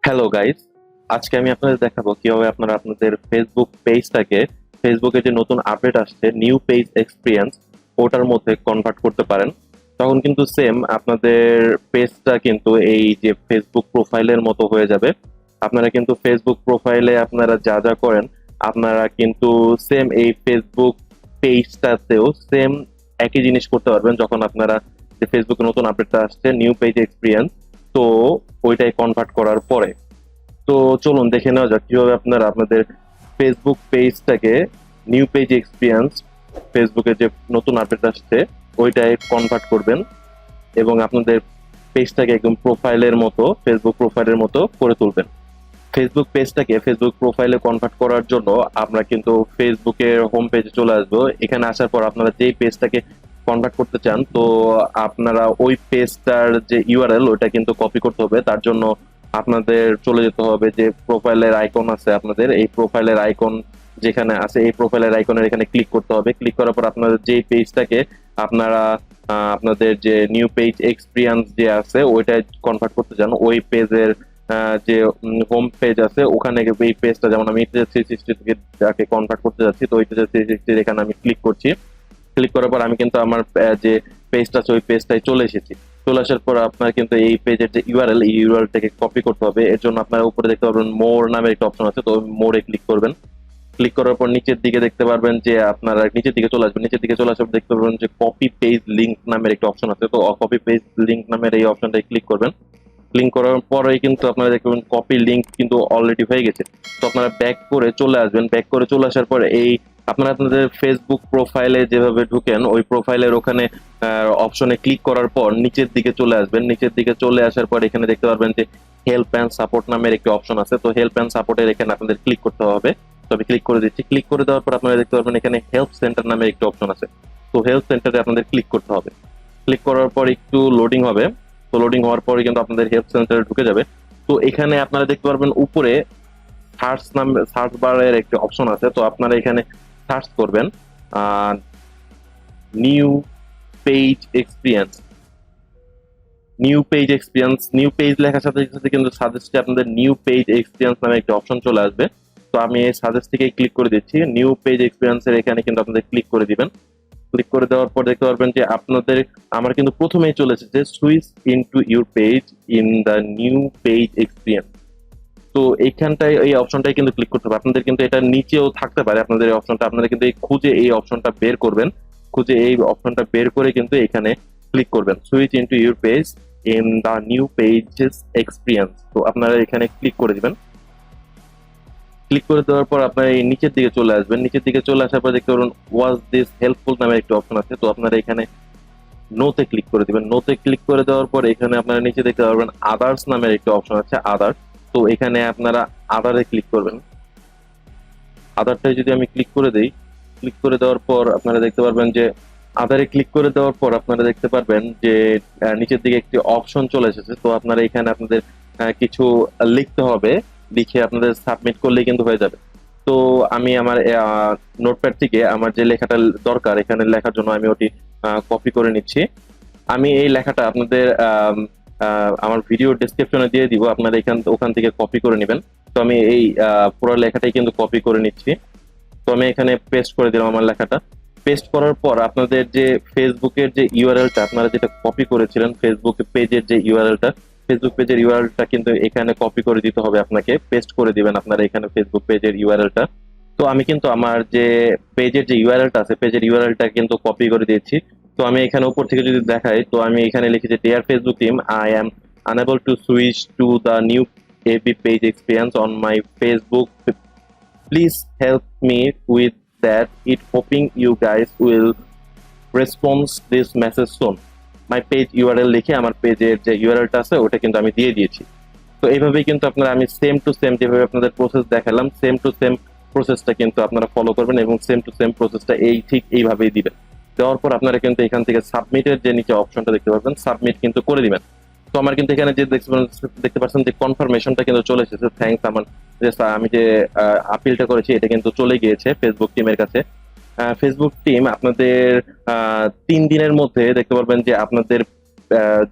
Hello guys, আজকে আমি আপনাদের দেখাবো কিভাবে আপনারা আপনাদের ফেসবুক পেজটাকে ফেসবুকে যে নতুন আপডেট আসছে নিউ পেজ এক্সপিরিয়েন্স ওটার মধ্যে কনভার্ট করতে পারেন। তখন কিন্তু সেম আপনাদের পেজটা কিন্তু এই যে ফেসবুক প্রোফাইলের মতো হয়ে যাবে। আপনারা কিন্তু ফেসবুক প্রোফাইলে আপনারা যা যা করেন আপনারা কিন্তু সেম এই ফেসবুক পেজটাতেও সেম একই জিনিস করতে পারবেন যখন আপনারা যে ফেসবুকে নতুন আপডেটটা আসছে নিউ পেজ এক্সপিরিয়েন্স, তো ওইটাই কনভার্ট করার পরে। তো চলুন দেখে নেওয়া যাক কিভাবে আপনারা আপনাদের ফেসবুক পেজটাকে নিউ পেজ এক্সপিরিয়েন্স ফেসবুকে যে নতুন আপডেট আসছে ওইটাই কনভার্ট করবেন এবং আপনাদের পেজটাকে একদম প্রোফাইলের মতো ফেসবুক প্রোফাইলের মতো করে তুলবেন। ফেসবুক পেজটাকে ফেসবুক প্রোফাইলে কনভার্ট করার জন্য আমরা কিন্তু ফেসবুকের হোম পেজে চলে আসবো। এখানে আসার পর আপনারা যেই পেজটাকে কনভার্ট করতে চান, তো আপনারা ওই পেজটার যে ইউআরএল ওটা কিন্তু কপি করতে হবে। তার জন্য আপনাদের চলে যেতে হবে যে প্রোফাইলের আইকন আছে, আপনাদের এই প্রোফাইলের আইকন যেখানে আছে এই প্রোফাইলের আইকনের এখানে ক্লিক করতে হবে। ক্লিক করার পর আপনাদের যেই পেজটাকে আপনারা আপনাদের যে নিউ পেজ এক্সপিরিয়েন্স যে আছে ওইটা কনভার্ট করতে চান, ওই পেজের যে হোম পেজ আছে ওখানে এই পেজটা, যেমন আমি 360 থেকে যাকে কনভার্ট করতে যাচ্ছি, তো ওইটা 360 এখানে আমি ক্লিক করছি। ক্লিক করার পর আমি কিন্তু আমার যে পেজটা আছে ওই পেজটাই চলে এসেছি। চলে আসার পর আপনার কিন্তু এই পেজের যে ইউআরএল এই ইউআরএল থেকে কপি করতে হবে। এর জন্য আপনারা উপরে দেখতে পারবেন মোর নামের একটা অপশন আছে, তো মোরে ক্লিক করবেন। ক্লিক করার পর নিচের দিকে দেখতে পারবেন যে আপনারা নিচের দিকে চলে আসবেন। নিচের দিকে চলে আসার পর দেখতে পারবেন যে কপি পেজ লিংক নামের একটা অপশন আছে, তো কপি পেজ লিংক নামের এই অপশনটায় ক্লিক করবেন। ক্লিক করার পরেই কিন্তু আপনারা দেখবেন কপি লিংক কিন্তু অলরেডি হয়ে গেছে। তো আপনারা ব্যাক করে চলে আসবেন। ব্যাক করে চলে আসার পরে এই আপনারা আপনাদের ফেসবুক প্রোফাইলে যেভাবে ঢুকেন ওই প্রোফাইলের ওখানে অপশনে ক্লিক করার পর নিচের দিকে চলে আসবেন। নিচের দিকে চলে আসার পর এখানে দেখতে পারবেন যে হেল্প অ্যান্ড সাপোর্ট নামের একটি অপশন আছে, তো হেল্প অ্যান্ড সাপোর্টের এখানে আপনাদের ক্লিক করতে হবে। তো আমি ক্লিক করে দিচ্ছি। ক্লিক করে দেওয়ার পর আপনারা দেখতে পারবেন এখানে হেল্প সেন্টার নামের একটি অপশন আছে, তো হেল্প সেন্টারে আপনাদের ক্লিক করতে হবে। ক্লিক করার পর একটু লোডিং হবে। তো লোডিং হওয়ার পরে কিন্তু আপনাদের হেল্প সেন্টারে ঢুকে যাবে। তো এখানে আপনারা দেখতে পারবেন উপরে সার্চ বারের একটি অপশন আছে, তো আপনারা এখানে সার্চ করবেন new page experience. New page লেখার সাথে সাথে কিন্তু সাজেস্টে আপনাদের নিউ পেজ এক্সপিরিয়েন্স নামে একটা অপশন চলে আসবে। তো আমি এই সাজেস্ট থেকে ক্লিক করে দিচ্ছি। নিউ পেজ এক্সপিরিয়েন্স এর এখানে কিন্তু আপনাদের ক্লিক করে দিবেন। ক্লিক করে দেওয়ার পর দেখতে পারবেন যে আপনাদের আমার কিন্তু প্রথমেই চলে এসেছে switch into your page in the new page experience. তো এইখানটায় এই অপশনটাই কিন্তু ক্লিক করতে হবে। আপনাদের কিন্তু এটা নিচেও থাকতে পারে আপনাদের এই অপশনটা, আপনারা কিন্তু এই খুঁজে এই অপশনটা বের করবেন। খুঁজে এই অপশনটা বের করে কিন্তু এখানে ক্লিক করবেন switch into your page in the new pages experience. তো আপনারা এখানে ক্লিক করে দিবেন। ক্লিক করে দেওয়ার পর আপনারা এই নিচের দিকে চলে আসবেন। নিচের দিকে চলে আসার পর দেখতে পারবেন ওয়াজ দিস হেল্পফুল নামের একটা অপশন আছে, তো আপনারা এখানে নোতে ক্লিক করে দিবেন। নোতে ক্লিক করে দেওয়ার পর এখানে আপনারা নিচে দেখতে পারবেন আদার্স নামের একটা অপশন আছে, আদার। তো এখানে আপনারা আদারে ক্লিক করবেন। আদারটাই যদি আমি ক্লিক করে দেই, ক্লিক করে দেওয়ার পর আপনারা দেখতে পারবেন যে আদারে ক্লিক করে দেওয়ার পর আপনারা দেখতে পারবেন যে নিচের দিকে একটি অপশন চলে এসেছে। তো আপনারা এখানে আপনাদের কিছু লিখতে হবে, লিখে আপনাদের সাবমিট করলেই কিন্তু হয়ে যাবে। তো আমি আমার নোটপ্যাড থেকে আমার যে লেখাটা দরকার এখানে লেখার জন্য আমি ওটি কপি করে নিচ্ছি। আমি এই লেখাটা আপনাদের আমার ভিডিও ডেসক্রিপশনে দিয়ে দিব, আপনারা ওখান থেকে কপি করে নেবেন। তো আমি এই পুরো লেখাটাই কিন্তু কপি করে নিচ্ছি। তো আমি এখানে পেস্ট করে দিলাম আমার লেখাটা। পেস্ট করার পর আপনাদের যে ফেসবুকের যে ইউআরএলটা আপনারা যেটা কপি করেছিলেন ফেসবুক পেজের যে ইউআরএলটা, ফেসবুক পেজের ইউআরএলটা কিন্তু এখানে কপি করে দিতে হবে আপনাকে। পেস্ট করে দিবেন আপনারা এখানে ফেসবুক পেজের ইউআরএলটা। তো আমি কিন্তু আমার যে পেজের যে ইউআরএলটা আছে পেজের ইউআরএলটা কিন্তু কপি করে দিয়েছি। তো আমি এখানে উপর থেকে যদি দেখাই, তো আমি এখানে লিখেছি dear Facebook team, I am unable to switch to the new AB page experience on my Facebook. Please help me with that. It hoping you guys will respond this message soon. My page URL লিখে আমার পেজের যে ইউআরএলটা আছে ওটা কিন্তু আমি দিয়ে দিয়েছি। তো এইভাবেই কিন্তু আপনারা আমি সেম টু সেম যেভাবে আপনাদের প্রসেস দেখালাম সেম টু সেম প্রসেসটা কিন্তু আপনারা ফলো করবেন এবং সেম টু সেম প্রসেসটা ঠিক এইভাবেই দিবেন। দেওয়ার পর আপনারা কিন্তু এখান থেকে সাবমিটের যে নিচে অপশনটা দেখতে পাবেন সাবমিট কিন্তু করে দিবেন। তো আমার কিন্তু এখানে যে দেখতে পাচ্ছেন যে কনফার্মেশনটা কিন্তু চলে এসেছে, থ্যাঙ্কস। আমার যে আমি যে আপিলটা করেছি এটা কিন্তু চলে গিয়েছে ফেসবুক টিমের কাছে। ফেসবুক টিম আপনাদের 3 দিনের মধ্যে দেখতে পারবেন যে আপনাদের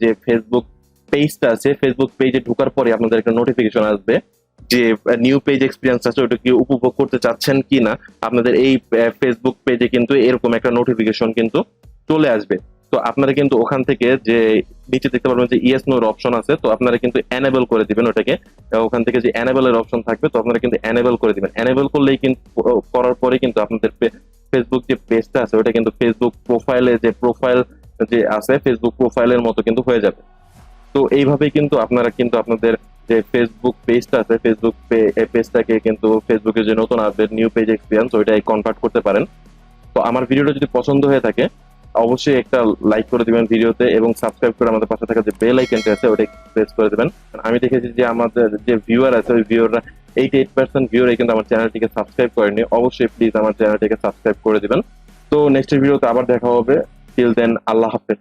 যে ফেসবুক পেজটা আছে, ফেসবুক পেজে ঢোকার পরে আপনাদের একটা নোটিফিকেশন আসবে যে নিউ পেজ এক্সপিরিয়েন্স আছে, ওটা কি উপভোগ করতে চাচ্ছেন কিনা। আপনাদের এই ফেসবুক পেজে কিন্তু এরকম একটা নোটিফিকেশন কিন্তু চলে আসবে। তো আপনারা কিন্তু ওখান থেকে যে নিচে দেখতে পারবেন যে ইয়েস নোর অপশন আছে, তো আপনারা কিন্তু এনেবল করে দিবেন ওটাকে। ওখান থেকে যে এনেবল এর অপশন থাকবে, তো আপনারা কিন্তু এনেবল করে দিবেন। এনেবল করলেই কিন্তু করার পরে কিন্তু আপনাদের ফেসবুক যে পেজটা আছে ওটা কিন্তু ফেসবুক প্রোফাইলে যে প্রোফাইল যে আছে ফেসবুক প্রোফাইলের মতো কিন্তু হয়ে যাবে। তো এইভাবেই কিন্তু আপনারা কিন্তু আপনাদের যে ফেসবুক পেজটা আছে ফেসবুক পেজটাকে কিন্তু ফেসবুকে যে নতুন আপডেট নিউ পেজ এক্সপিরিয়েন্স ওইটাই কনভার্ট করতে পারেন। তো আমার ভিডিওটা যদি পছন্দ হয়ে থাকে অবশ্যই একটা লাইক করে দিবেন ভিডিওতে, এবং সাবস্ক্রাইব করে আমাদের পাশে থাকা যে বেল আইকনটা আছে ওটা প্রেস করে দিবেন। আমি দেখেছি যে আমাদের যে ভিউয়ার আছে ওই ভিউয়াররা 88% ভিউয়ার কিন্তু আমার চ্যানেলটিকে সাবস্ক্রাইব করেনি। অবশ্যই প্লিজ আমার চ্যানেলটিকে সাবস্ক্রাইব করে দিবেন। তো নেক্সট ভিডিওতে আবার দেখা হবে। টিল দেন, আল্লাহ হাফেজ।